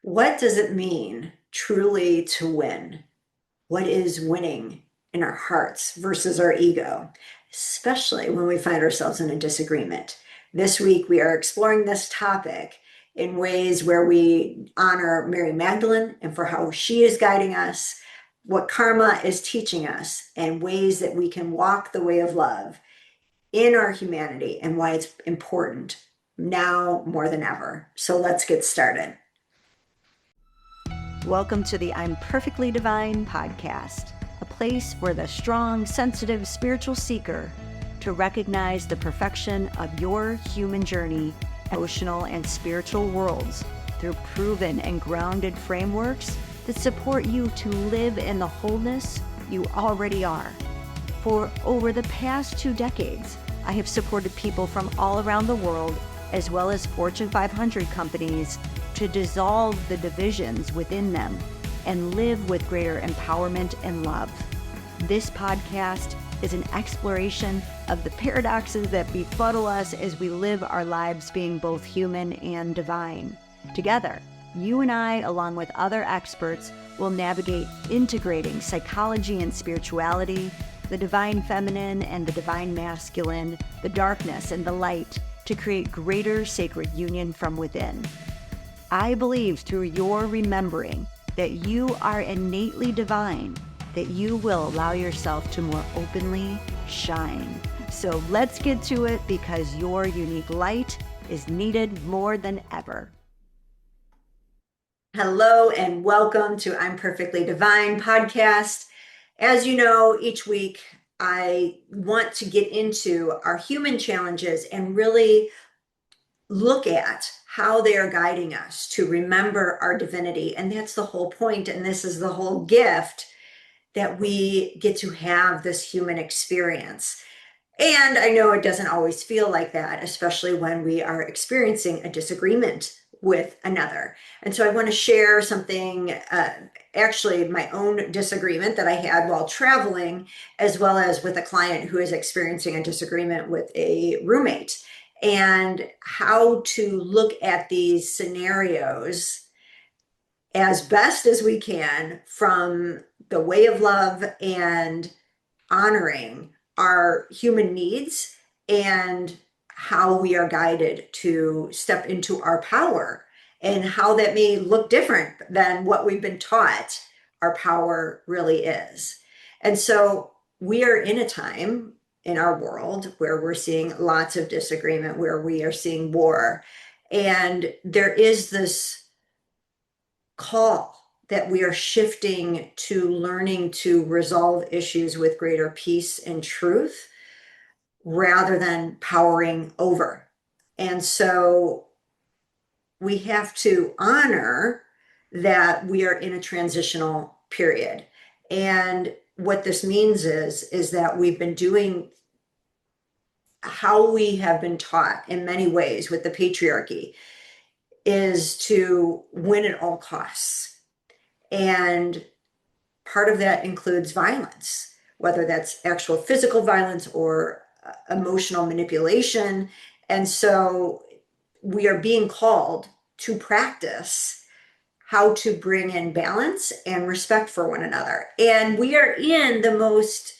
What does it mean truly to win? What is winning in our hearts versus our ego, especially when we find ourselves in a disagreement? This week, we are exploring this topic in ways where we honor Mary Magdalene and for how she is guiding us, what karma is teaching us, and ways that we can walk the way of love in our humanity and why it's important now more than ever. So let's get started. Welcome to the I'm Perfectly Divine podcast, a place for the strong, sensitive, spiritual seeker to recognize the perfection of your human journey, emotional and spiritual worlds through proven and grounded frameworks that support you to live in the wholeness you already are. For over the past 2 decades, I have supported people from all around the world, as well as Fortune 500 companies, to dissolve the divisions within them and live with greater empowerment and love. This podcast is an exploration of the paradoxes that befuddle us as we live our lives being both human and divine. Together, you and I, along with other experts, will navigate integrating psychology and spirituality, the divine feminine and the divine masculine, the darkness and the light, to create greater sacred union from within. I believe through your remembering that you are innately divine, that you will allow yourself to more openly shine. So let's get to it, because your unique light is needed more than ever. Hello and welcome to I'm Perfectly Divine podcast. As you know, each week I want to get into our human challenges and really look at how they are guiding us to remember our divinity. And that's the whole point. And this is the whole gift, that we get to have this human experience. And I know it doesn't always feel like that, especially when we are experiencing a disagreement with another. And so I want to share something, actually my own disagreement that I had while traveling, as well as with a client who is experiencing a disagreement with a roommate, and how to look at these scenarios as best as we can from the way of love and honoring our human needs, and how we are guided to step into our power, and how that may look different than what we've been taught our power really is. And so we are in a time in our world where we're seeing lots of disagreement, where we are seeing war. And there is this call that we are shifting to learning to resolve issues with greater peace and truth rather than powering over. And so we have to honor that we are in a transitional period. And what this means is that we've been doing how we have been taught in many ways with the patriarchy, is to win at all costs. And part of that includes violence, whether that's actual physical violence or emotional manipulation. And so we are being called to practice how to bring in balance and respect for one another. And we are in the most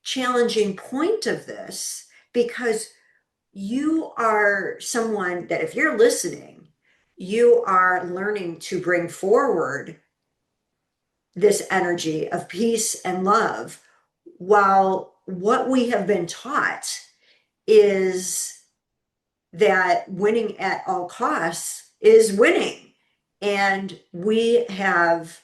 challenging point of this, because you are someone that, if you're listening, you are learning to bring forward this energy of peace and love, while what we have been taught is that winning at all costs is winning. And we have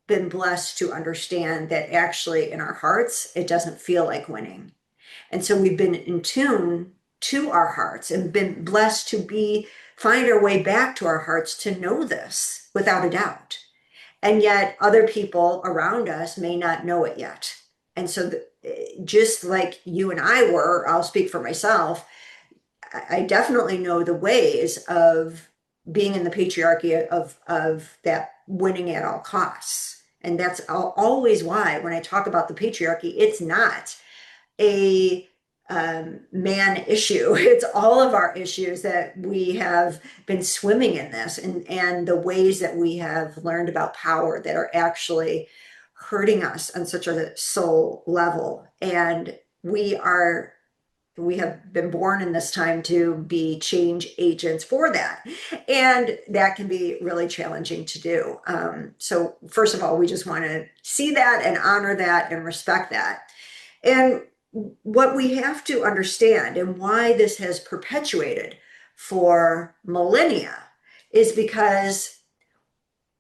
been blessed to understand that actually in our hearts, it doesn't feel like winning. And so we've been in tune to our hearts and been blessed to find our way back to our hearts to know this without a doubt. And yet other people around us may not know it yet. And so just like you and I were, I'll speak for myself, I definitely know the ways of being in the patriarchy of that winning at all costs. And that's always why when I talk about the patriarchy, it's not a man issue. It's all of our issues that we have been swimming in this, and the ways that we have learned about power that are actually hurting us on such a soul level. And we have been born in this time to be change agents for that. And that can be really challenging to do. So, first of all, we just want to see that and honor that and respect that. And what we have to understand and why this has perpetuated for millennia is because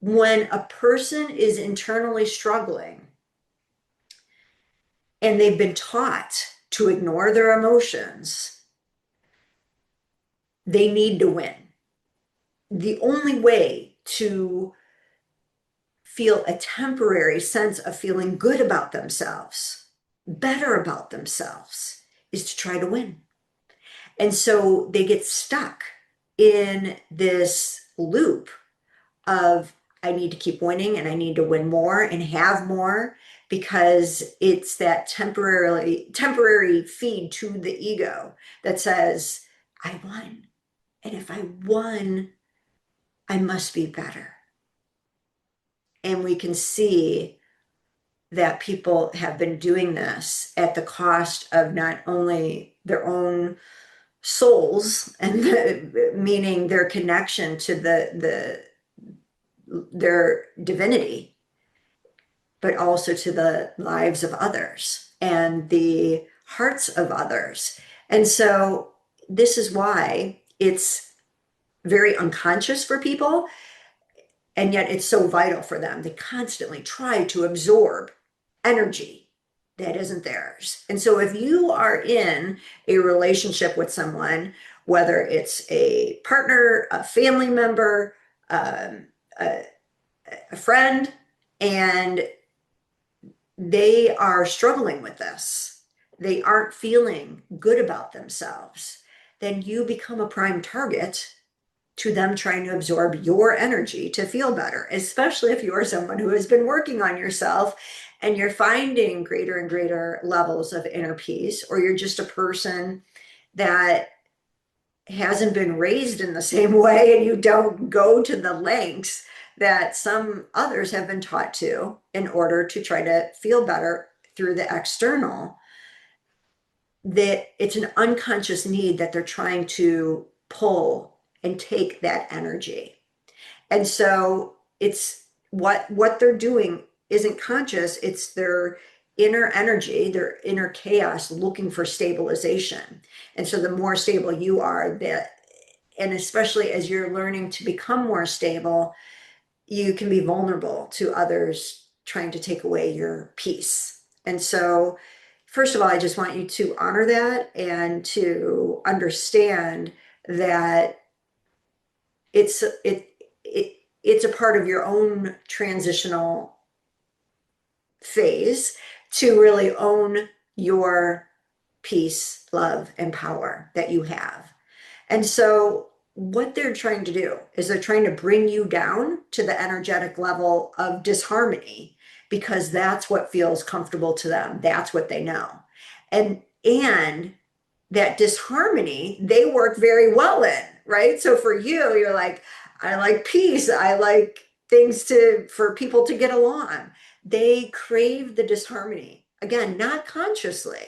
when a person is internally struggling and they've been taught to ignore their emotions, they need to win. The only way to feel a temporary sense of feeling good about themselves, better about themselves, is to try to win. And so they get stuck in this loop of, I need to keep winning and I need to win more and have more, because it's that temporary feed to the ego that says, I won. And if I won, I must be better. And we can see that people have been doing this at the cost of not only their own souls and meaning their connection to their divinity, but also to the lives of others and the hearts of others. And so this is why it's very unconscious for people, and yet it's so vital for them. They constantly try to absorb energy that isn't theirs. And so if you are in a relationship with someone, whether it's a partner, a family member, um, a, a friend, and they are struggling with this, they aren't feeling good about themselves, then you become a prime target to them trying to absorb your energy to feel better, especially if you're someone who has been working on yourself and you're finding greater and greater levels of inner peace, or you're just a person that hasn't been raised in the same way and you don't go to the lengths that some others have been taught to in order to try to feel better through the external, that it's an unconscious need that they're trying to pull and take that energy. And so it's what they're doing isn't conscious, it's their inner energy, their inner chaos looking for stabilization. And so the more stable you are, that, and especially as you're learning to become more stable, you can be vulnerable to others trying to take away your peace. And so, first of all, I just want you to honor that and to understand that it's it's a part of your own transitional phase to really own your peace, love, and power that you have. And so what they're trying to do is they're trying to bring you down to the energetic level of disharmony, because that's what feels comfortable to them. That's what they know. And that disharmony they work very well in, right? So for you, you're like, I like peace. I like things for people to get along. They crave the disharmony. Again, not consciously,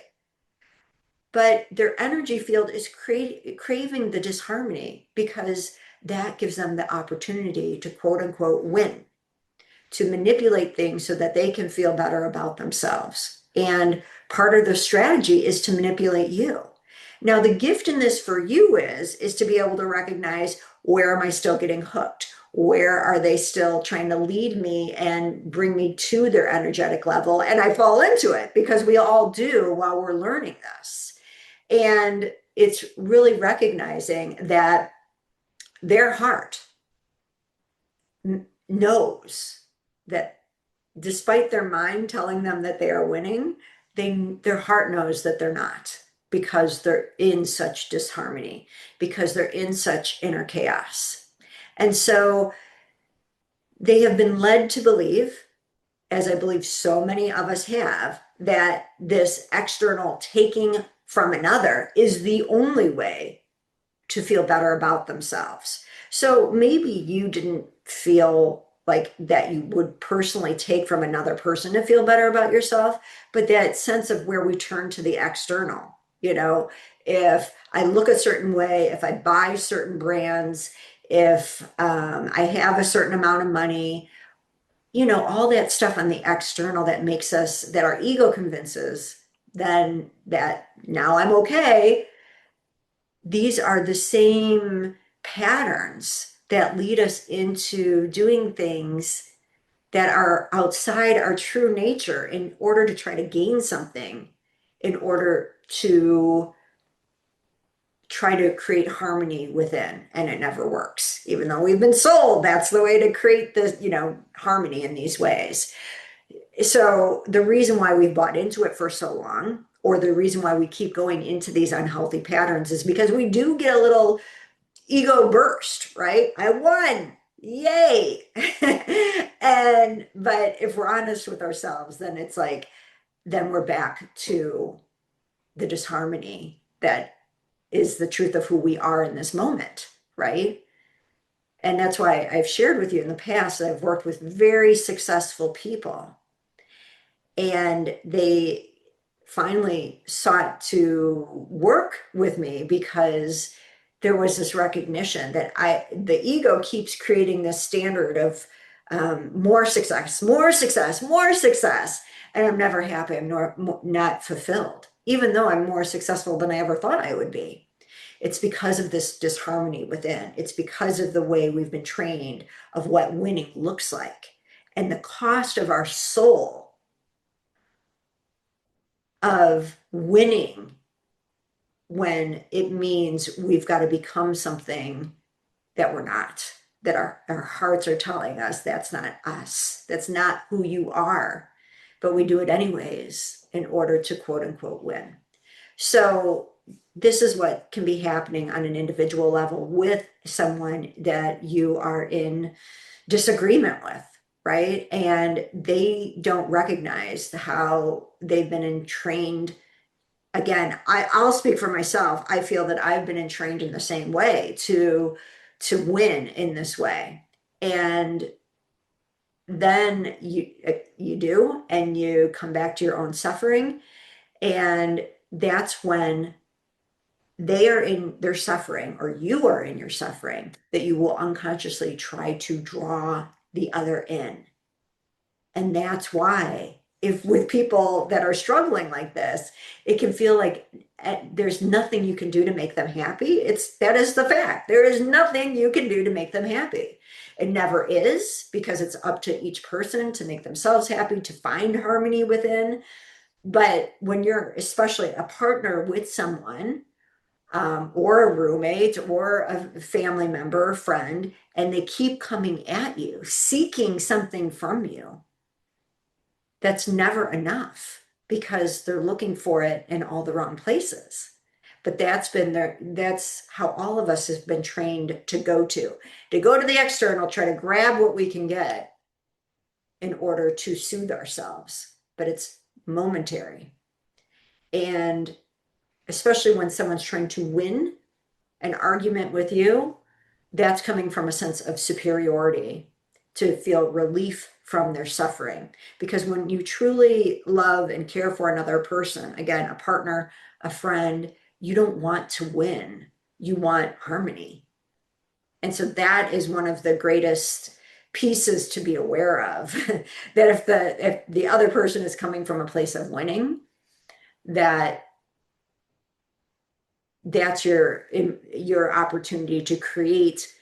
but their energy field is craving the disharmony because that gives them the opportunity to quote unquote win, to manipulate things so that they can feel better about themselves. And part of the strategy is to manipulate you. Now, the gift in this for you is to be able to recognize, where am I still getting hooked? Where are they still trying to lead me and bring me to their energetic level? And I fall into it, because we all do while we're learning this. And it's really recognizing that their heart knows that despite their mind telling them that they are winning, their heart knows that they're not, because they're in such disharmony, because they're in such inner chaos. And so they have been led to believe, as I believe so many of us have, that this external taking from another is the only way to feel better about themselves. So maybe you didn't feel like that you would personally take from another person to feel better about yourself, but that sense of where we turn to the external, if I look a certain way, if I buy certain brands, if I have a certain amount of money, all that stuff on the external that makes us, that our ego convinces, then that now I'm okay. These are the same patterns that lead us into doing things that are outside our true nature in order to try to gain something, in order to try to create harmony within. And it never works, even though we've been sold that's the way to create this, harmony in these ways. So the reason why we've bought into it for so long, or the reason why we keep going into these unhealthy patterns, is because we do get a little ego burst, right? I won. Yay. But if we're honest with ourselves, then it's like, then we're back to the disharmony that is the truth of who we are in this moment, right? And that's why I've shared with you in the past that I've worked with very successful people, and they finally sought to work with me because there was this recognition that the ego keeps creating this standard of more success, more success, more success. And I'm never happy. I'm not fulfilled, even though I'm more successful than I ever thought I would be. It's because of this disharmony within. It's because of the way we've been trained of what winning looks like, and the cost of our soul of winning, when it means we've got to become something that we're not, that our hearts are telling us that's not us, that's not who you are, but we do it anyways in order to quote unquote win. So this is what can be happening on an individual level with someone that you are in disagreement with, right? And they don't recognize how they've been entrained. Again, I'll speak for myself. I feel that I've been entrained in the same way to win in this way. And then you do, and you come back to your own suffering. And that's when they are in their suffering, or you are in your suffering, that you will unconsciously try to draw the other in. And that's why, if with people that are struggling like this, it can feel like there's nothing you can do to make them happy. That is the fact. There is nothing you can do to make them happy. It never is, because it's up to each person to make themselves happy, to find harmony within. But when you're especially a partner with someone, or a roommate or a family member or friend, and they keep coming at you, seeking something from you, that's never enough, because they're looking for it in all the wrong places. But that's how all of us have been trained to go to the external, try to grab what we can get in order to soothe ourselves. But it's momentary. And especially when someone's trying to win an argument with you, that's coming from a sense of superiority, to feel relief from their suffering. Because when you truly love and care for another person, again, a partner, a friend, you don't want to win, you want harmony. And so that is one of the greatest pieces to be aware of, that if the other person is coming from a place of winning, that's your opportunity to create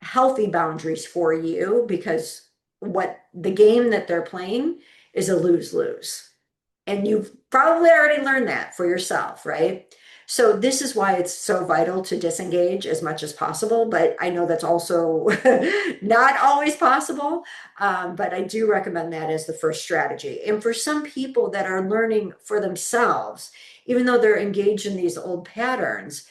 healthy boundaries for you, because what the game that they're playing is a lose-lose. And you've probably already learned that for yourself, right? So this is why it's so vital to disengage as much as possible. But I know that's also not always possible. But I do recommend that as the first strategy. And for some people that are learning for themselves, even though they're engaged in these old patterns,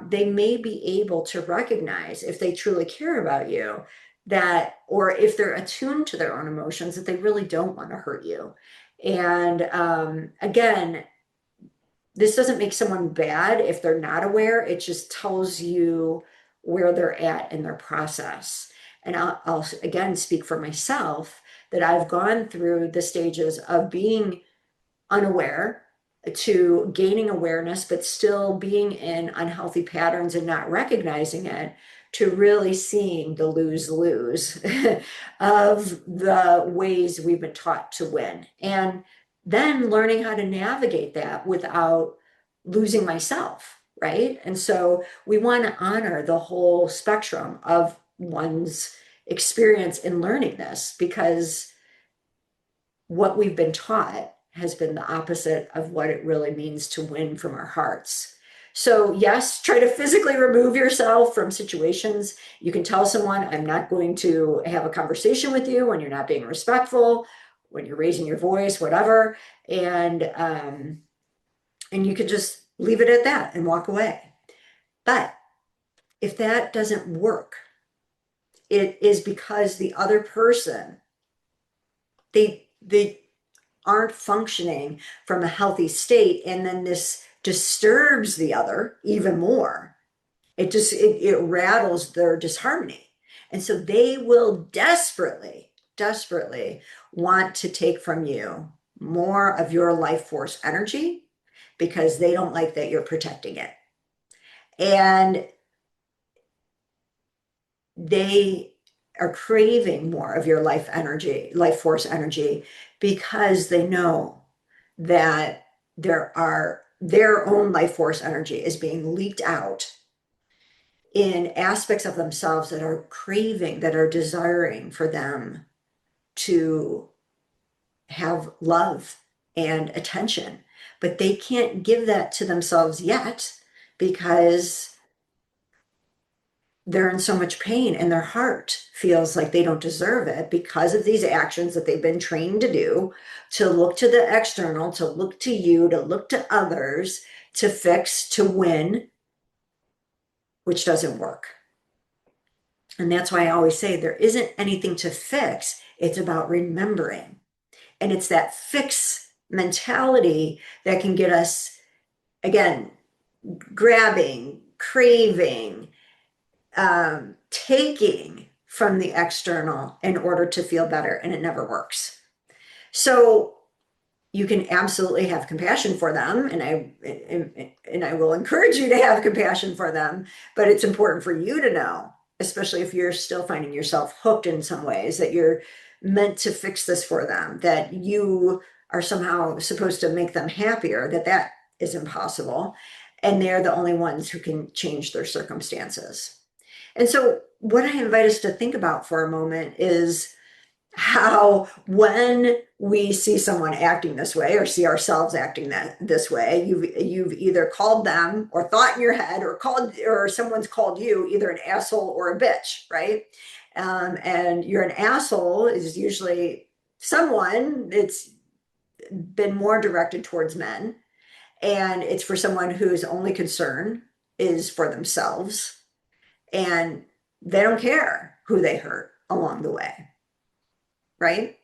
they may be able to recognize, if they truly care about you, that, or if they're attuned to their own emotions, that they really don't want to hurt you. And again, this doesn't make someone bad if they're not aware. It just tells you where they're at in their process. And I'll again speak for myself that I've gone through the stages of being unaware to gaining awareness, but still being in unhealthy patterns and not recognizing it, to really seeing the lose-lose of the ways we've been taught to win. And then learning how to navigate that without losing myself, right? And so we want to honor the whole spectrum of one's experience in learning this, because what we've been taught has been the opposite of what it really means to win from our hearts. So, yes, try to physically remove yourself from situations. You can tell someone, I'm not going to have a conversation with you when you're not being respectful, when you're raising your voice, whatever. And you can just leave it at that and walk away. But if that doesn't work, it is because the other person, they aren't functioning from a healthy state, and then this disturbs the other even more. It rattles their disharmony, and so they will desperately want to take from you more of your life force energy, because they don't like that you're protecting it, and they are craving more of your life force energy, because they know that their own life force energy is being leaked out in aspects of themselves that are craving, that are desiring for them to have love and attention. But they can't give that to themselves yet, because they're in so much pain and their heart feels like they don't deserve it, because of these actions that they've been trained to do, to look to the external, to look to you, to look to others, to fix, to win, which doesn't work. And that's why I always say there isn't anything to fix. It's about remembering. And it's that fix mentality that can get us, again, grabbing, craving, taking from the external in order to feel better, and it never works. So you can absolutely have compassion for them, and I will encourage you to have compassion for them, but it's important for you to know, especially if you're still finding yourself hooked in some ways, that you're meant to fix this for them, that you are somehow supposed to make them happier, that is impossible, and they're the only ones who can change their circumstances. And so, what I invite us to think about for a moment is how, when we see someone acting this way, or see ourselves acting this way, you've either called them, or thought in your head, or someone's called you either an asshole or a bitch, right? And you're an asshole is usually someone that's been more directed towards men, and it's for someone whose only concern is for themselves, and they don't care who they hurt along the way, right?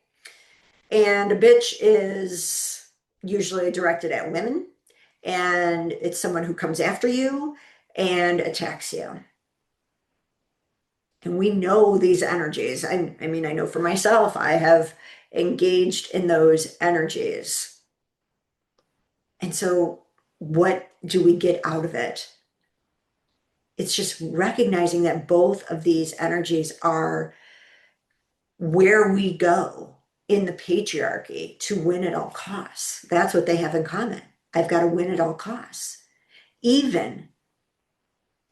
And a bitch is usually directed at women, and it's someone who comes after you and attacks you. And we know these energies. I mean, I know for myself, I have engaged in those energies. And so, what do we get out of it? It's just recognizing that both of these energies are where we go in the patriarchy to win at all costs. That's what they have in common. I've got to win at all costs. Even,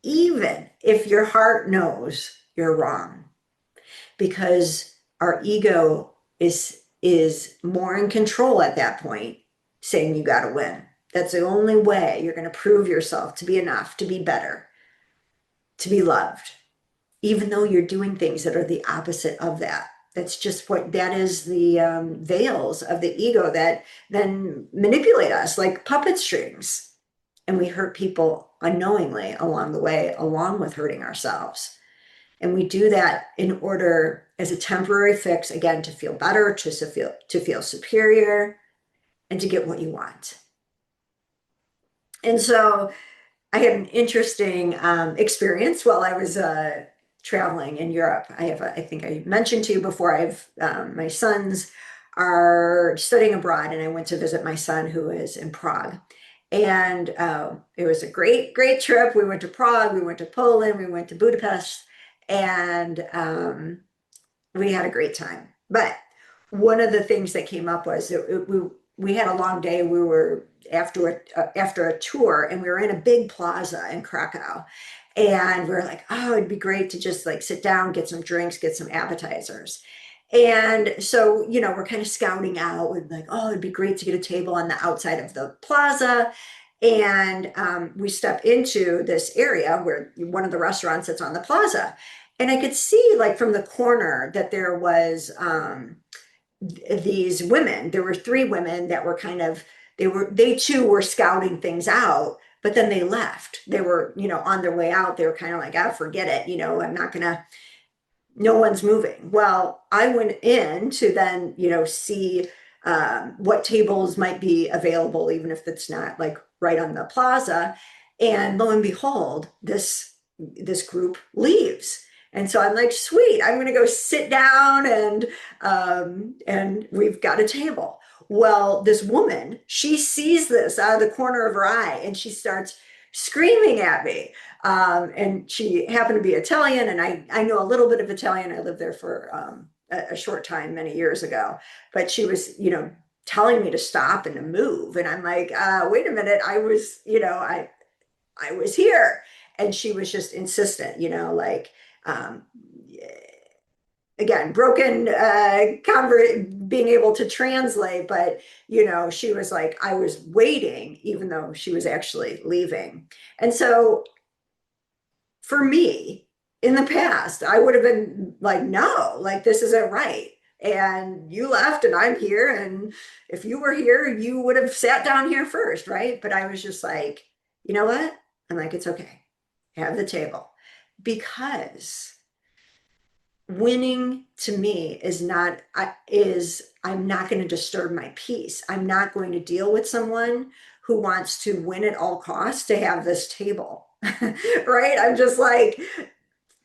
even if your heart knows you're wrong, because our ego is more in control at that point, saying you got to win. That's the only way you're going to prove yourself to be enough, to be better, to be loved, even though you're doing things that are the opposite of that. That's just what that is, the veils of the ego that then manipulate us like puppet strings. And we hurt people unknowingly along the way, along with hurting ourselves. And we do that in order, as a temporary fix, again, to feel better, to feel superior, and to get what you want. And so I had an interesting experience while I was traveling in Europe. I think I mentioned to you before, my sons are studying abroad, and I went to visit my son who is in Prague. And it was a great, great trip. We went to Prague, we went to Poland, we went to Budapest, and we had a great time. But one of the things that came up was we had a long day. We were after a tour, and we were in a big plaza in Krakow, and we were like, oh, it'd be great to just like sit down, get some drinks, get some appetizers. And so, we're kind of scouting out. We're like, oh, it'd be great to get a table on the outside of the plaza. And we step into this area where one of the restaurants that's on the plaza. And I could see, like, from the corner that there was these women. There were three women that were they too were scouting things out, but then they left. They were, on their way out. They were kind of like, ah, forget it. I'm not gonna, no one's moving. Well, I went in to then, see what tables might be available, even if it's not like right on the plaza. And lo and behold, this group leaves. And so I'm like, sweet, I'm gonna go sit down and we've got a table. Well, this woman, she sees this out of the corner of her eye and she starts screaming at me. And she happened to be Italian, and I know a little bit of Italian. I lived there for a short time many years ago, but she was, telling me to stop and to move. And I'm like, wait a minute, I was here. And she was just insistent, like, um, again, broken being able to translate, but she was like, I was waiting, even though she was actually leaving. And so for me, in the past, I would have been like, no, like, this isn't right. And you left and I'm here. And if you were here, you would have sat down here first, right? But I was just like, you know what? I'm like, it's okay. Have the table. Because winning to me I'm not going to disturb my peace. I'm not going to deal with someone who wants to win at all costs to have this table. Right? I'm just like,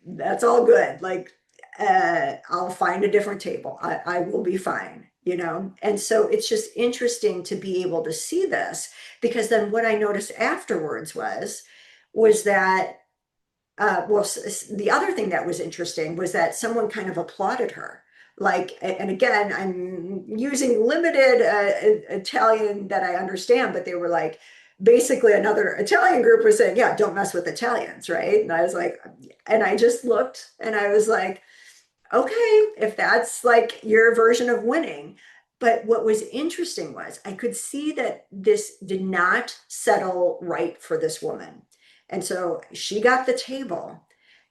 that's all good. Like, I'll find a different table. I will be fine, And so it's just interesting to be able to see this, because then what I noticed afterwards was that well, the other thing that was interesting was that someone kind of applauded her. Like, and again, I'm using limited Italian that I understand, but they were like, basically another Italian group was saying, yeah, don't mess with Italians, right? And I was like, and I just looked and I was like, okay, if that's like your version of winning. But what was interesting was I could see that this did not settle right for this woman. And so she got the table,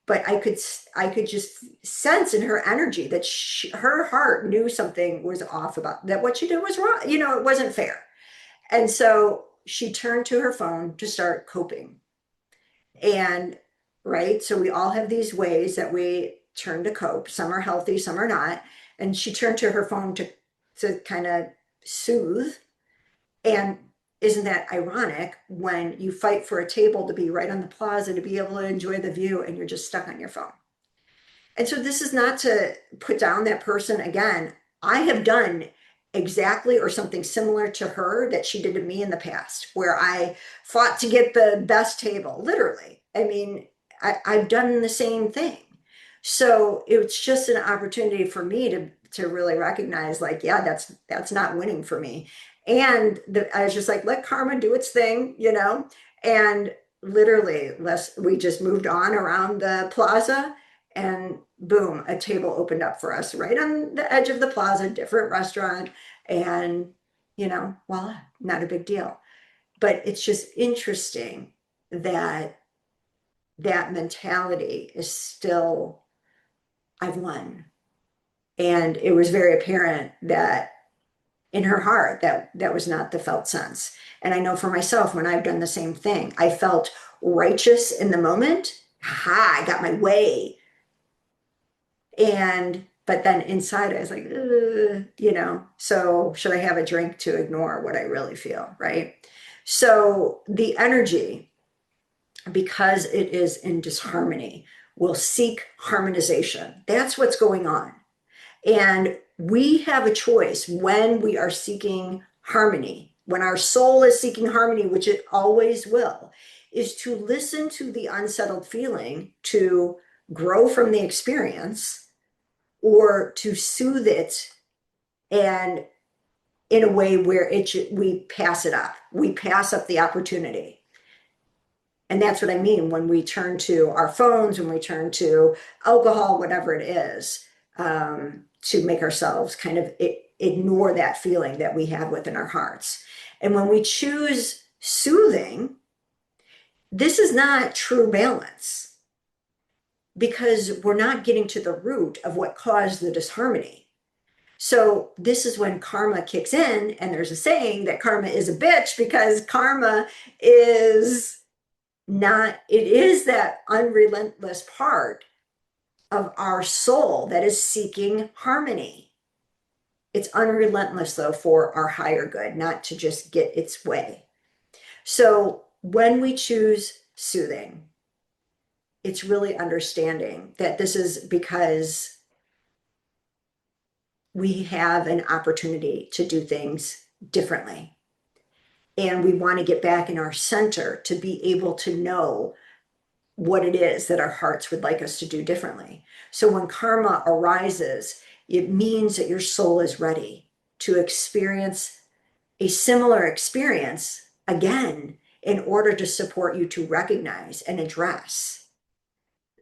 but I could just sense in her energy that her heart knew something was off, about that what she did was wrong. It wasn't fair. And so she turned to her phone to start coping. And right, so we all have these ways that we turn to cope. Some are healthy, some are not. And she turned to her phone to kind of soothe. And isn't that ironic when you fight for a table to be right on the plaza to be able to enjoy the view and you're just stuck on your phone? And so this is not to put down that person. Again, I have done exactly or something similar to her that she did to me in the past, where I fought to get the best table, literally. I mean, I've done the same thing. So it's just an opportunity for me to really recognize, like, yeah, that's not winning for me. And I was just like, let karma do its thing, and literally we just moved on around the plaza, and boom, a table opened up for us right on the edge of the plaza, different restaurant, and voila, not a big deal. But it's just interesting that that mentality is still, I've won. And it was very apparent that in her heart that was not the felt sense. And I know for myself, when I've done the same thing, I felt righteous in the moment. Ha, I got my way. And but then inside I was like, so should I have a drink to ignore what I really feel, right? So the energy, because it is in disharmony, will seek harmonization. That's what's going on. And we have a choice when we are seeking harmony, when our soul is seeking harmony, which it always will, is to listen to the unsettled feeling, to grow from the experience, or to soothe it, and in a way where we pass it up. We pass up the opportunity. And that's what I mean when we turn to our phones, when we turn to alcohol, whatever it is, to make ourselves kind of ignore that feeling that we have within our hearts. And when we choose soothing, this is not true balance because we're not getting to the root of what caused the disharmony. So this is when karma kicks in, and there's a saying that karma is a bitch because karma is not, it is that unrelentless part of our soul that is seeking harmony. It's unrelentless, though, for our higher good, not to just get its way. So when we choose soothing, it's really understanding that this is because we have an opportunity to do things differently. And we want to get back in our center to be able to know what it is that our hearts would like us to do differently. So when karma arises, it means that your soul is ready to experience a similar experience again in order to support you to recognize and address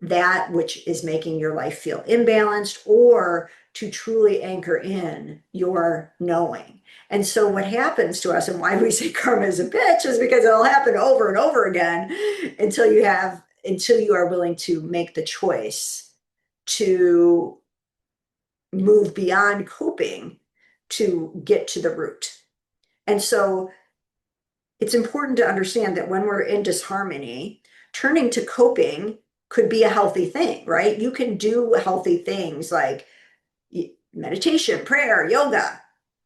that which is making your life feel imbalanced, or to truly anchor in your knowing. And so what happens to us, and why we say karma is a bitch, is because it'll happen over and over again until you are willing to make the choice to move beyond coping to get to the root. And so it's important to understand that when we're in disharmony, turning to coping could be a healthy thing, right? You can do healthy things like meditation, prayer, yoga,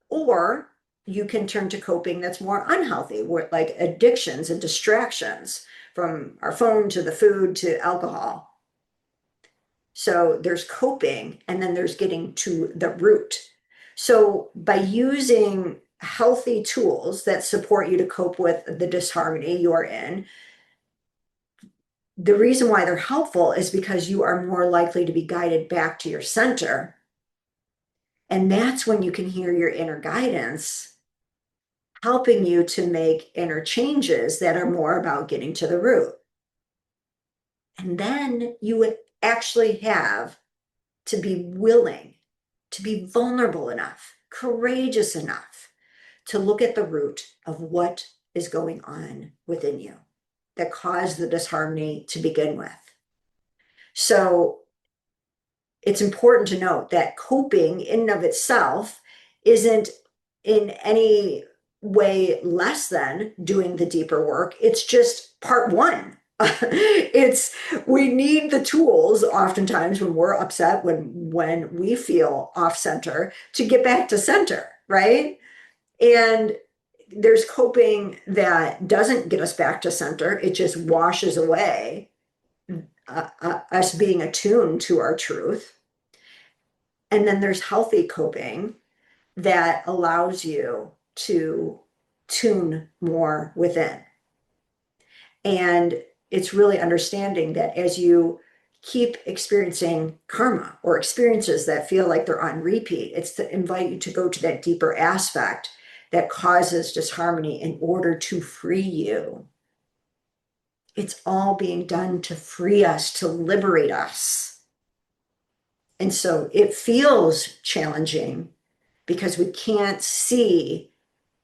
or you can turn to coping that's more unhealthy, like addictions and distractions, from our phone to the food to alcohol. So there's coping, and then there's getting to the root. So by using healthy tools that support you to cope with the disharmony you're in, the reason why they're helpful is because you are more likely to be guided back to your center. And that's when you can hear your inner guidance helping you to make inner changes that are more about getting to the root. And then you would actually have to be willing, to be vulnerable enough, courageous enough to look at the root of what is going on within you that caused the disharmony to begin with. So it's important to note that coping in and of itself isn't in any way less than doing the deeper work. It's just part one. It's, we need the tools oftentimes when we're upset, when we feel off center, to get back to center, right? And there's coping that doesn't get us back to center. It just washes away us being attuned to our truth. And then there's healthy coping that allows you to tune more within. And it's really understanding that as you keep experiencing karma or experiences that feel like they're on repeat, it's to invite you to go to that deeper aspect that causes disharmony in order to free you. It's all being done to free us, to liberate us. And so it feels challenging because we can't see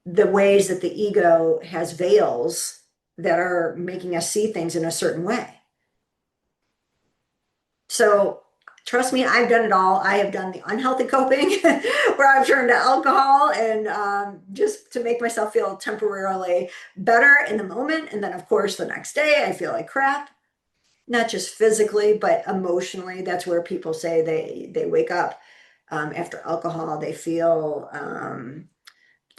the ways that the ego has veils that are making us see things in a certain way. So trust me, I've done it all. I have done the unhealthy coping where I've turned to alcohol and just to make myself feel temporarily better in the moment. And then, of course, the next day I feel like crap, not just physically, but emotionally. That's where people say they wake up after alcohol, they feel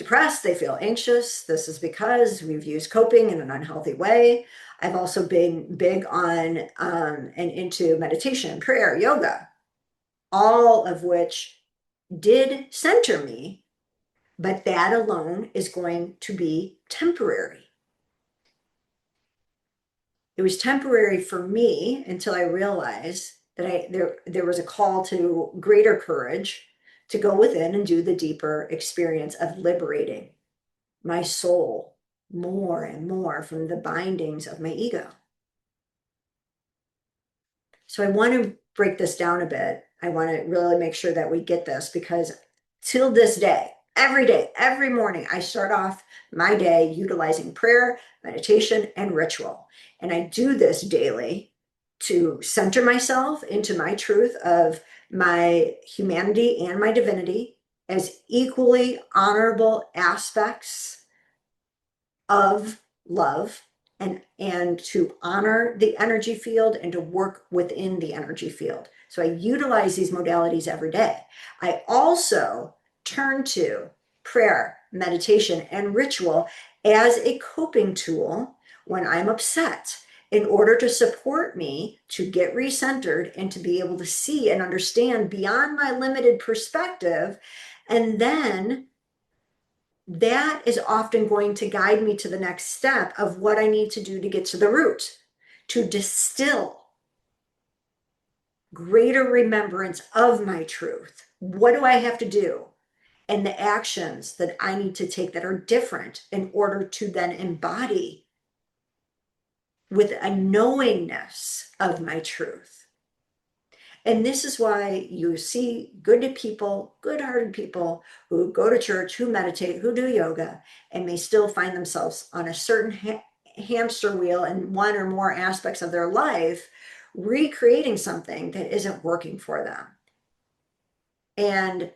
depressed, they feel anxious. This is because we've used coping in an unhealthy way. I've also been big on and into meditation, prayer, yoga, all of which did center me, but that alone is going to be temporary. It was temporary for me until I realized that there was a call to greater courage to go within and do the deeper experience of liberating my soul more and more from the bindings of my ego. So I want to break this down a bit. I want to really make sure that we get this, because till this day, every morning, I start off my day utilizing prayer, meditation, and ritual. And I do this daily to center myself into my truth of my humanity and my divinity as equally honorable aspects of love, and to honor the energy field and to work within the energy field. So I utilize these modalities every day. I also turn to prayer, meditation, and ritual as a coping tool when I'm upset, in order to support me to get recentered and to be able to see and understand beyond my limited perspective. And then that is often going to guide me to the next step of what I need to do to get to the root, to distill greater remembrance of my truth. What do I have to do? And the actions that I need to take that are different in order to then embody with a knowingness of my truth. And this is why you see good people, good-hearted people who go to church, who meditate, who do yoga, and may still find themselves on a certain hamster wheel in one or more aspects of their life, recreating something that isn't working for them. And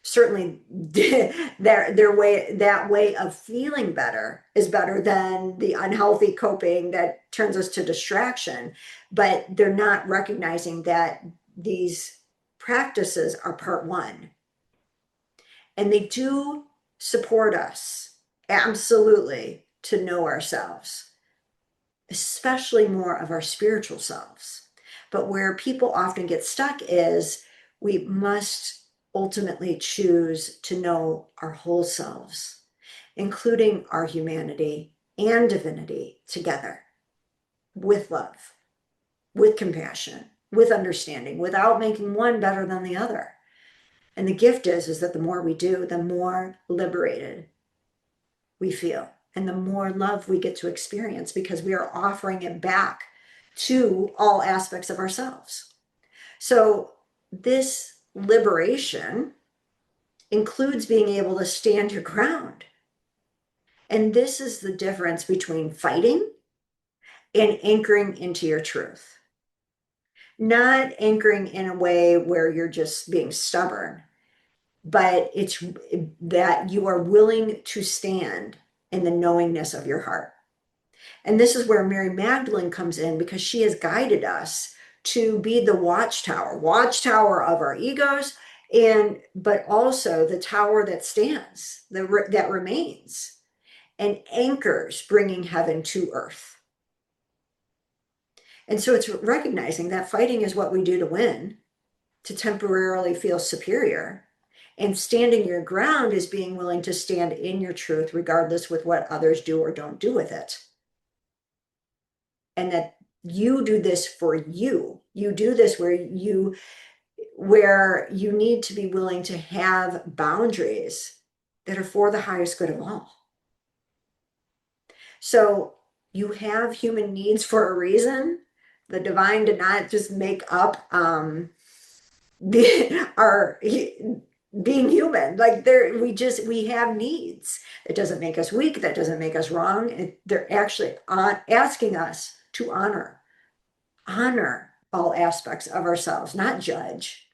certainly that way of feeling better is better than the unhealthy coping that turns us to distraction. But they're not recognizing that these practices are part one, and they do support us absolutely to know ourselves, especially more of our spiritual selves. But where people often get stuck is we must ultimately choose to know our whole selves, including our humanity and divinity together, with love, with compassion, with understanding, without making one better than the other. And the gift is that the more we do, the more liberated we feel, and the more love we get to experience, because we are offering it back to all aspects of ourselves. So this liberation includes being able to stand your ground. And this is the difference between fighting and anchoring into your truth. Not anchoring in a way where you're just being stubborn, but it's that you are willing to stand in the knowingness of your heart. And this is where Mary Magdalene comes in, because she has guided us to be the watchtower of our egos, but also the tower that stands, that remains, and anchors, bringing heaven to earth. And so it's recognizing that fighting is what we do to win, to temporarily feel superior. And standing your ground is being willing to stand in your truth, regardless with what others do or don't do with it. And that you do this for you. You do this where you need to be willing to have boundaries that are for the highest good of all. So you have human needs for a reason. The divine did not just make up our being human. Like we have needs. It doesn't make us weak. That doesn't make us wrong. They're actually asking us to honor all aspects of ourselves, not judge.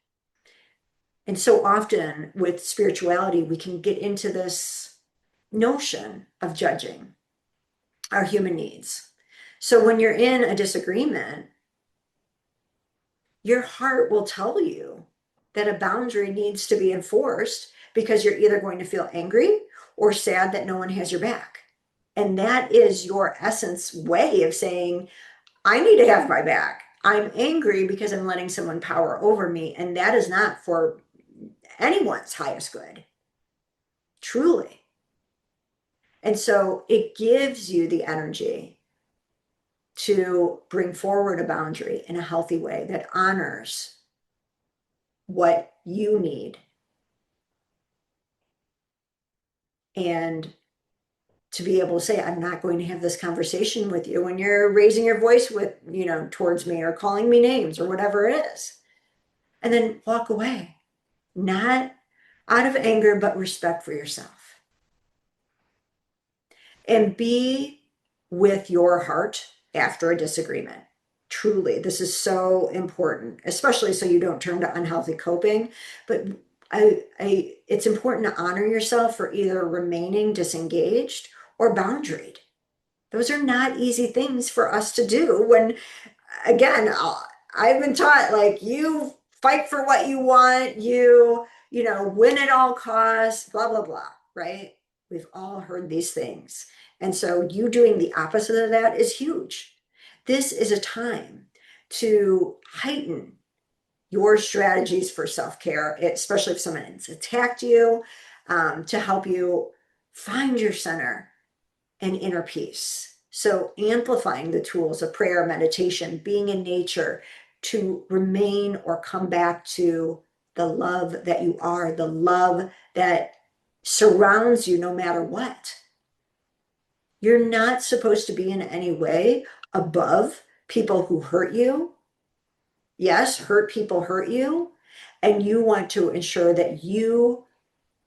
And so often with spirituality, we can get into this notion of judging our human needs. So when you're in a disagreement, your heart will tell you that a boundary needs to be enforced, because you're either going to feel angry or sad that no one has your back. And that is your essence way of saying, I need to have my back. I'm angry because I'm letting someone power over me. And that is not for anyone's highest good, truly. And so it gives you the energy to bring forward a boundary in a healthy way that honors what you need, and to be able to say, I'm not going to have this conversation with you when you're raising your voice with, towards me or calling me names or whatever it is. And then walk away, not out of anger, but respect for yourself. And be with your heart after a disagreement. Truly, this is so important, especially so you don't turn to unhealthy coping. But it's important to honor yourself for either remaining disengaged or boundaried. Those are not easy things for us to do when, again, I've been taught, like, you fight for what you want, win at all costs, blah, blah, blah, right? We've all heard these things. And so you doing the opposite of that is huge. This is a time to heighten your strategies for self-care, especially if someone has attacked you, to help you find your center and inner peace. So amplifying the tools of prayer, meditation, being in nature to remain or come back to the love that you are, the love that surrounds you no matter what. You're not supposed to be in any way above people who hurt you. Yes, hurt people hurt you, and you want to ensure that you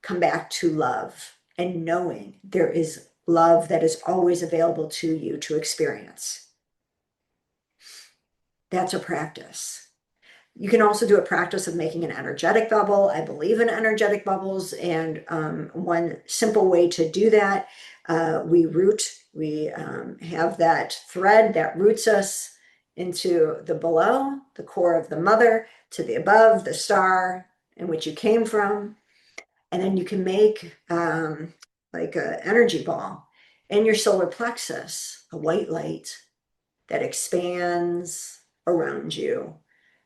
come back to love and knowing there is love that is always available to you to experience. That's a practice. You can also do a practice of making an energetic bubble. I believe in energetic bubbles, and one simple way to do that, we have that thread that roots us into the below, the core of the mother, to the above, the star in which you came from. And then you can make like an energy ball in your solar plexus, a white light that expands around you.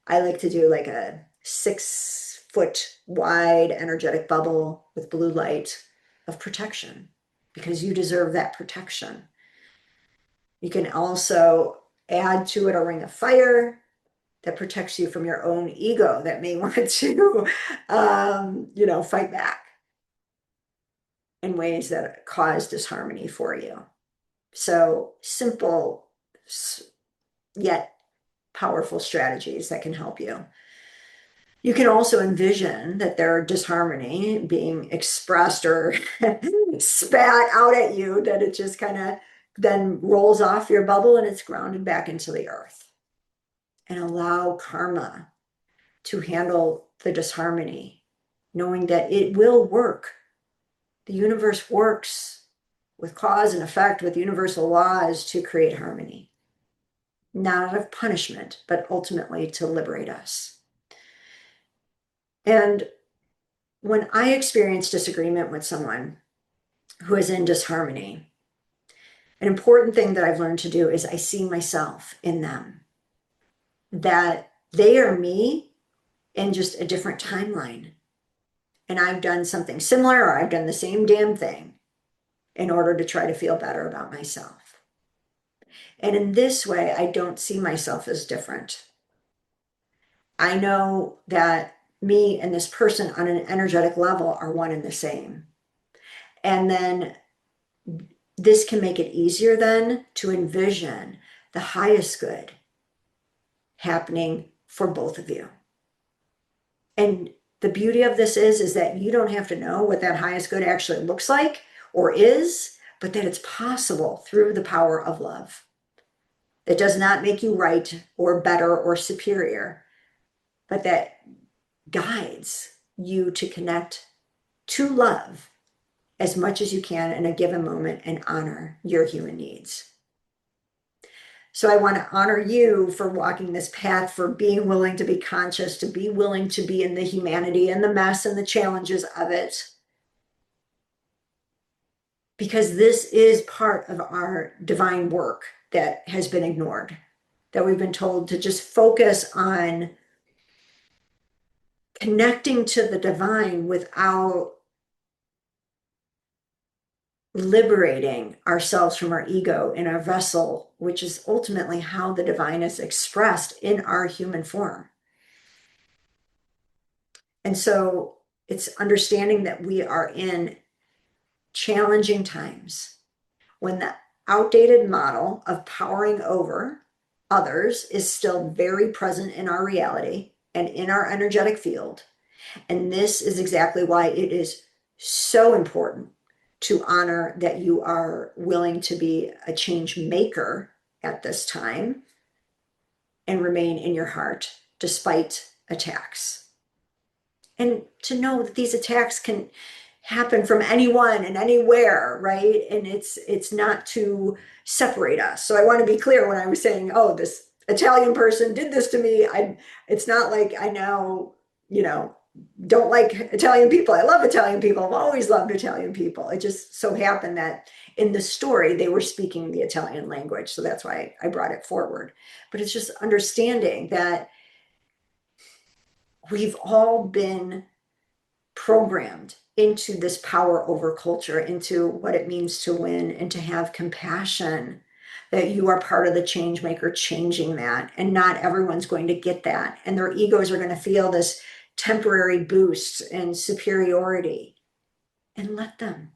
I like to do like a 6-foot wide energetic bubble with blue light of protection, because you deserve that protection. You can also add to it a ring of fire that protects you from your own ego that may want to, fight back in ways that cause disharmony for you. So simple yet powerful strategies that can help you. You can also envision that their disharmony being expressed or spat out at you, that it just kind of then rolls off your bubble and it's grounded back into the earth. And allow karma to handle the disharmony, knowing that it will work. The universe works with cause and effect, with universal laws to create harmony, not out of punishment, but ultimately to liberate us. And when I experience disagreement with someone who is in disharmony, an important thing that I've learned to do is I see myself in them, that they are me in just a different timeline. And I've done something similar, or I've done the same damn thing in order to try to feel better about myself. And in this way, I don't see myself as different. I know that me and this person on an energetic level are one and the same. And then this can make it easier then to envision the highest good happening for both of you. And the beauty of this is that you don't have to know what that highest good actually looks like or is, but that it's possible through the power of love. That does not make you right or better or superior, but that guides you to connect to love as much as you can in a given moment and honor your human needs. So I want to honor you for walking this path, for being willing to be conscious, to be willing to be in the humanity and the mess and the challenges of it. Because this is part of our divine work that has been ignored, that we've been told to just focus on connecting to the divine without liberating ourselves from our ego in our vessel, which is ultimately how the divine is expressed in our human form. And so it's understanding that we are in challenging times when the outdated model of powering over others is still very present in our reality and in our energetic field. And this is exactly why it is so important to honor that you are willing to be a change maker at this time and remain in your heart despite attacks. And to know that these attacks can happen from anyone and anywhere, right? And it's not to separate us. So I want to be clear when I was saying, oh, this Italian person did this to me. It's not like I now, you know, don't like Italian people. I love Italian people. I've always loved Italian people. It just so happened that in the story they were speaking the Italian language. So that's why I brought it forward. But it's just understanding that we've all been programmed into this power over culture, into what it means to win and to have compassion, that you are part of the change maker changing that. And not everyone's going to get that. And their egos are going to feel this temporary boost and superiority. And let them,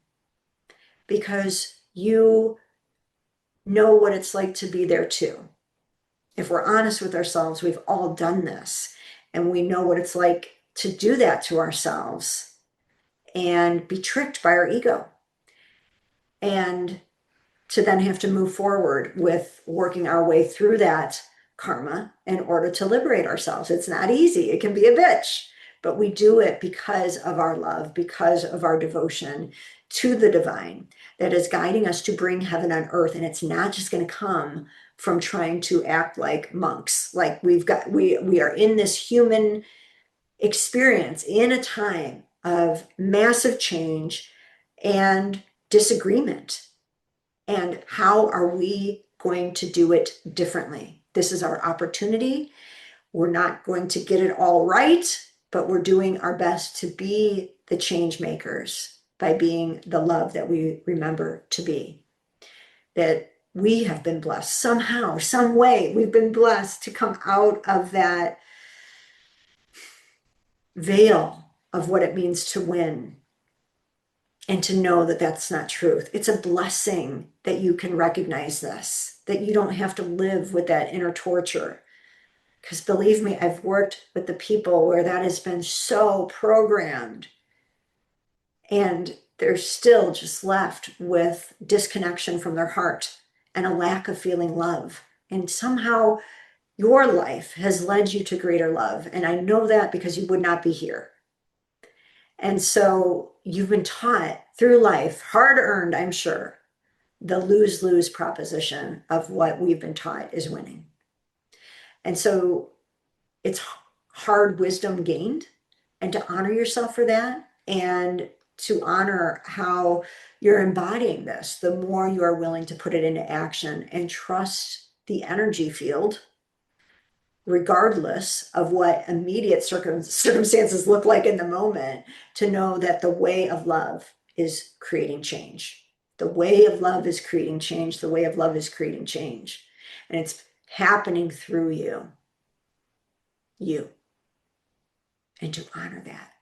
because you know what it's like to be there too. If we're honest with ourselves, we've all done this, and we know what it's like to do that to ourselves and be tricked by our ego, and to then have to move forward with working our way through that karma in order to liberate ourselves. It's not easy. It can be a bitch, but we do it because of our love, because of our devotion to the divine that is guiding us to bring heaven on earth. And it's not just going to come from trying to act like monks. Like we are in this human experience in a time of massive change and disagreement. And how are we going to do it differently? This is our opportunity. We're not going to get it all right, but we're doing our best to be the change makers by being the love that we remember to be. That we have been blessed somehow, some way. We've been blessed to come out of that veil of what it means to win, and to know that that's not truth. It's a blessing that you can recognize this, that you don't have to live with that inner torture. Because believe me, I've worked with the people where that has been so programmed, and they're still just left with disconnection from their heart and a lack of feeling love. And somehow your life has led you to greater love. And I know that because you would not be here. And so you've been taught through life, hard earned, I'm sure, the lose-lose proposition of what we've been taught is winning. And so it's hard wisdom gained, and to honor yourself for that, and to honor how you're embodying this, the more you are willing to put it into action and trust the energy field, regardless of what immediate circumstances look like in the moment, to know that the way of love is creating change. The way of love is creating change. The way of love is creating change. And it's happening through you. And to honor that,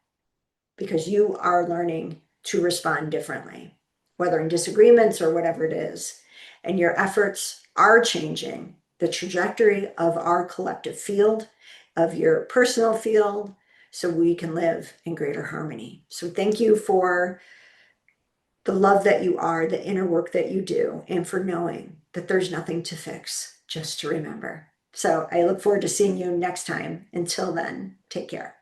because you are learning to respond differently, whether in disagreements or whatever it is. And your efforts are changing the trajectory of our collective field, of your personal field, so we can live in greater harmony. So thank you for the love that you are, the inner work that you do, and for knowing that there's nothing to fix, just to remember. So I look forward to seeing you next time. Until then, take care.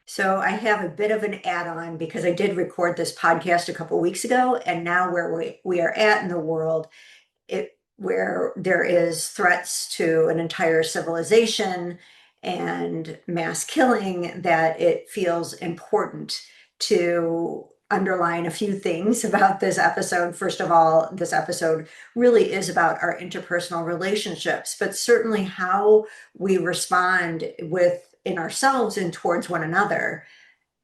So I have a bit of an add-on, because I did record this podcast a couple weeks ago, and now where we are at in the world, it where there is threats to an entire civilization and mass killing, that it feels important to underline a few things about this episode. First of all, this episode really is about our interpersonal relationships, but certainly how we respond within ourselves and towards one another,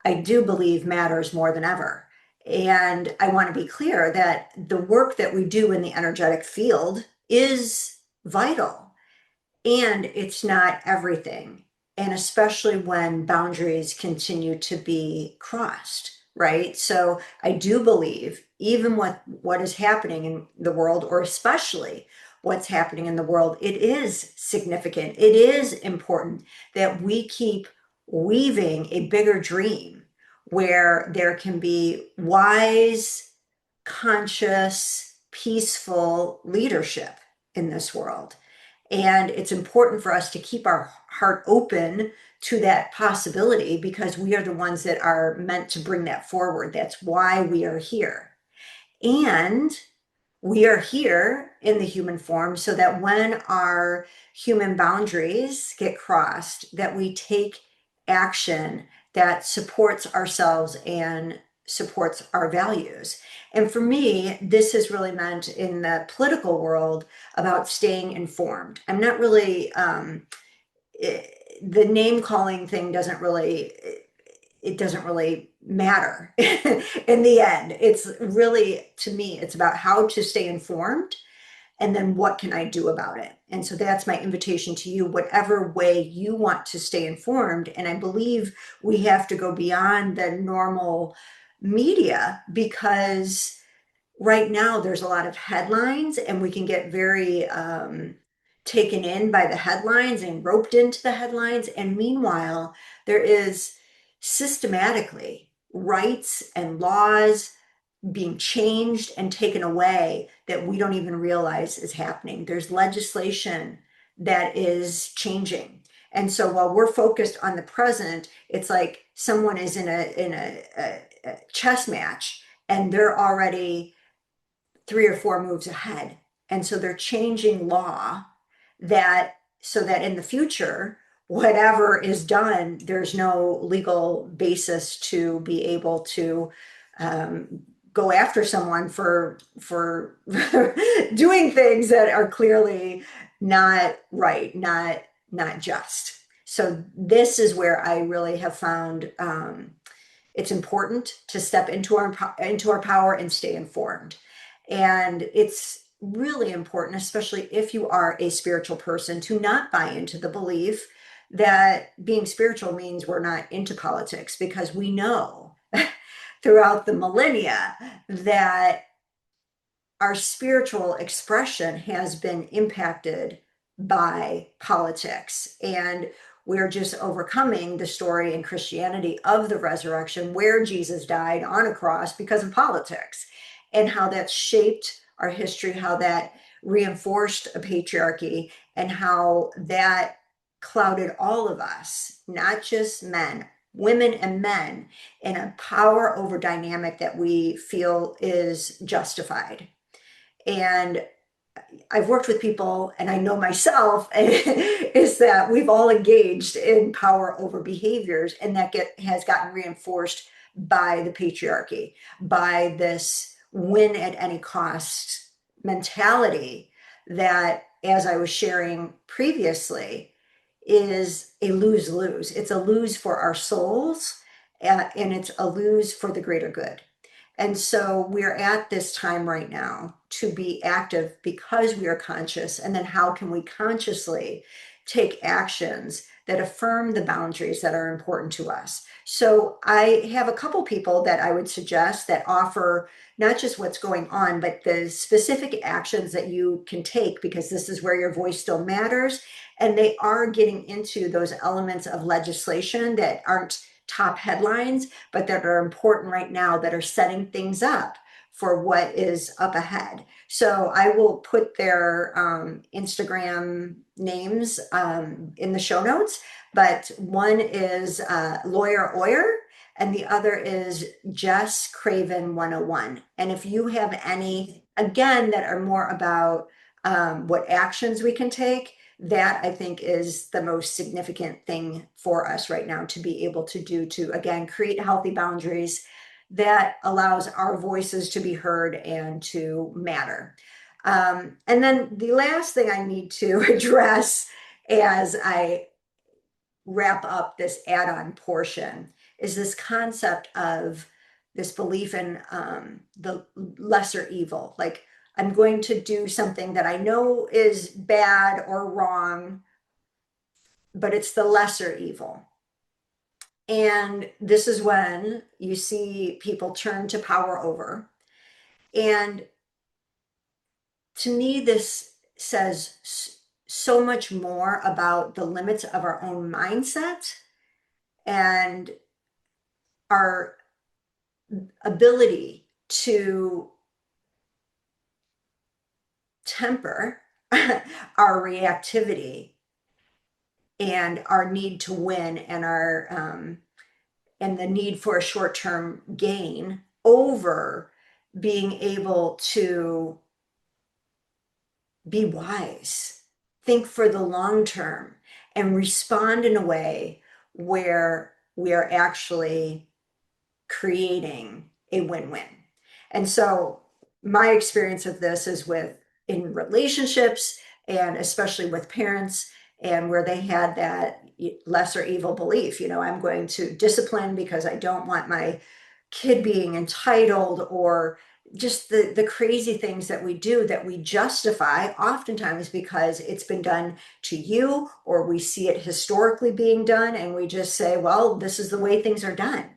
I do believe matters more than ever. And I want to be clear that the work that we do in the energetic field is vital, and it's not everything. And especially when boundaries continue to be crossed, right? So I do believe even what is happening in the world, or especially what's happening in the world, it is significant. It is important that we keep weaving a bigger dream where there can be wise, conscious, peaceful leadership in this world. And it's important for us to keep our heart open to that possibility, because we are the ones that are meant to bring that forward. That's why we are here. And we are here in the human form so that when our human boundaries get crossed, that we take action that supports ourselves and supports our values. And for me, this has really meant in the political world about staying informed. I'm not really the name calling thing doesn't really, it doesn't really matter in the end. It's really, to me, it's about how to stay informed and then what can I do about it. And so that's my invitation to you, whatever way you want to stay informed. And I believe we have to go beyond the normal media, because right now there's a lot of headlines and we can get very taken in by the headlines and roped into the headlines. And meanwhile, there is systematically rights and laws being changed and taken away that we don't even realize is happening. There's legislation that is changing. And so while we're focused on the present, it's like someone is in a chess match and they're already 3 or 4 moves ahead. And so they're changing law that so that in the future, whatever is done, there's no legal basis to be able to um, go after someone for doing things that are clearly not right, not just. So this is where I really have found it's important to step into our power and stay informed. And it's really important, especially if you are a spiritual person, to not buy into the belief that being spiritual means we're not into politics, because we know throughout the millennia that our spiritual expression has been impacted by politics. And we're just overcoming the story in Christianity of the resurrection, where Jesus died on a cross because of politics, and how that shaped our history, how that reinforced a patriarchy, and how that clouded all of us, not just men, women and men, in a power over dynamic that we feel is justified. And I've worked with people, and I know myself, is that we've all engaged in power over behaviors, and that has gotten reinforced by the patriarchy, by this win at any cost mentality that, as I was sharing previously, is a lose-lose. It's a lose for our souls, and it's a lose for the greater good. And so we're at this time right now to be active because we are conscious. And then how can we consciously take actions that affirm the boundaries that are important to us? So I have a couple people that I would suggest that offer not just what's going on, but the specific actions that you can take, because this is where your voice still matters. And they are getting into those elements of legislation that aren't top headlines, but that are important right now, that are setting things up for what is up ahead. So I will put their Instagram names in the show notes, but one is Lawyer Oyer, and the other is Jess Craven 101. And if you have any, again, that are more about what actions we can take. That I think is the most significant thing for us right now to be able to do to, again, create healthy boundaries that allows our voices to be heard and to matter. And then the last thing I need to address as I wrap up this add-on portion is this concept of this belief in the lesser evil. Like, I'm going to do something that I know is bad or wrong, but it's the lesser evil. And this is when you see people turn to power over. And to me, this says so much more about the limits of our own mindset and our ability to temper our reactivity and our need to win and our and the need for a short-term gain over being able to be wise, think for the long term, and respond in a way where we are actually creating a win-win. And so my experience of this is with in relationships and especially with parents and where they had that lesser evil belief, I'm going to discipline because I don't want my kid being entitled, or just the crazy things that we do that we justify oftentimes because it's been done to you or we see it historically being done and we just say, well, this is the way things are done.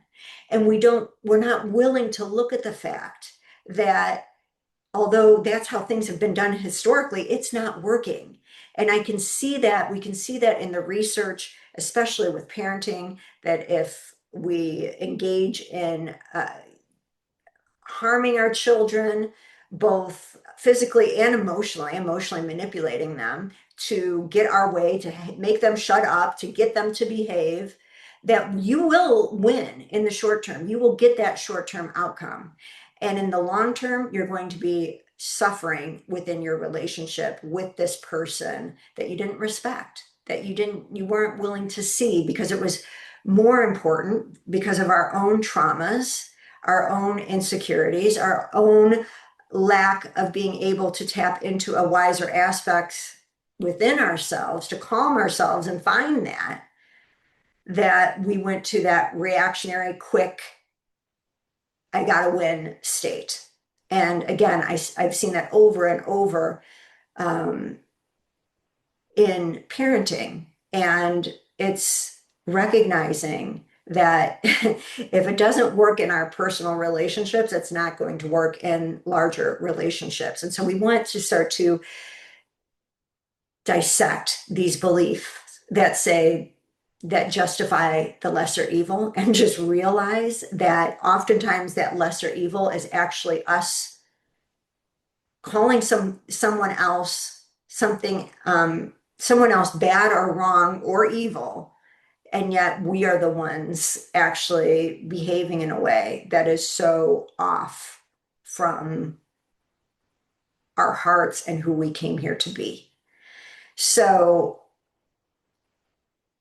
And we're not willing to look at the fact that although that's how things have been done historically, it's not working. And I can see that, we can see that in the research, especially with parenting, that if we engage in harming our children, both physically and emotionally manipulating them to get our way, to make them shut up, to get them to behave, that you will win in the short term. You will get that short term outcome. And in the long term, you're going to be suffering within your relationship with this person that you didn't respect, that you weren't willing to see because it was more important because of our own traumas, our own insecurities, our own lack of being able to tap into a wiser aspect within ourselves to calm ourselves and find that we went to that reactionary, quick, I gotta win state. And again, I've seen that over and over um, in parenting. And it's recognizing that if it doesn't work in our personal relationships, it's not going to work in larger relationships. And so we want to start to dissect these beliefs that justify the lesser evil and just realize that oftentimes that lesser evil is actually us calling someone else something someone else bad or wrong or evil, and yet we are the ones actually behaving in a way that is so off from our hearts and who we came here to be. So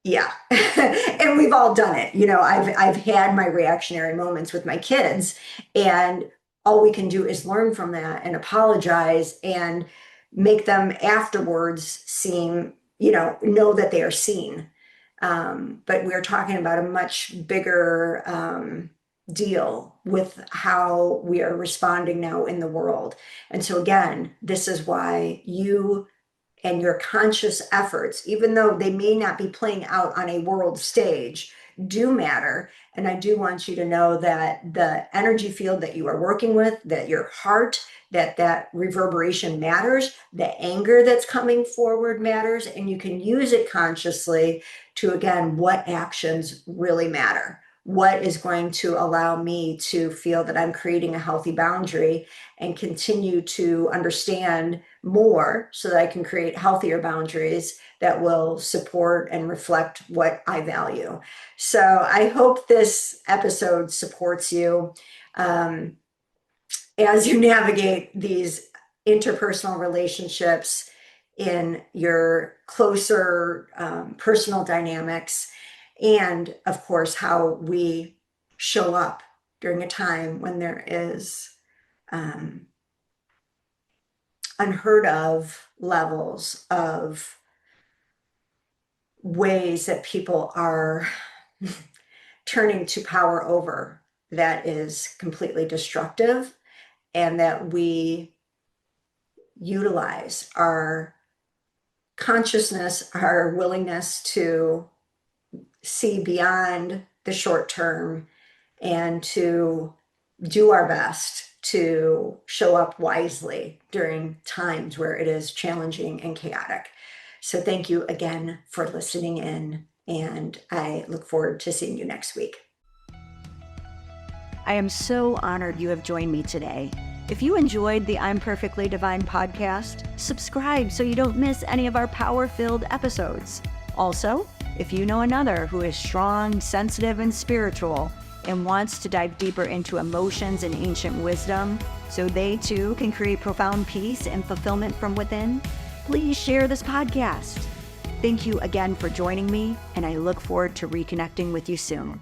yeah. And we've all done it. I've had my reactionary moments with my kids, and all we can do is learn from that and apologize and make them afterwards seem, know that they are seen. But we're talking about a much bigger deal with how we are responding now in the world. And so again, this is why you and your conscious efforts, even though they may not be playing out on a world stage, do matter. And I do want you to know that the energy field that you are working with, that your heart, that reverberation matters, the anger that's coming forward matters, and you can use it consciously to, again, what actions really matter. What is going to allow me to feel that I'm creating a healthy boundary and continue to understand more so that I can create healthier boundaries that will support and reflect what I value. So I hope this episode supports you as you navigate these interpersonal relationships, in your closer personal dynamics, and of course, how we show up during a time when there is um, unheard of levels of ways that people are turning to power over that is completely destructive, and that we utilize our consciousness, our willingness to see beyond the short term and to do our best to show up wisely during times where it is challenging and chaotic. So thank you again for listening in, and I look forward to seeing you next week. I am so honored you have joined me today. If you enjoyed the I'm Perfectly Divine podcast, subscribe so you don't miss any of our power-filled episodes. Also, if you know another who is strong, sensitive, and spiritual and wants to dive deeper into emotions and ancient wisdom so they too can create profound peace and fulfillment from within, please share this podcast. Thank you again for joining me, and I look forward to reconnecting with you soon.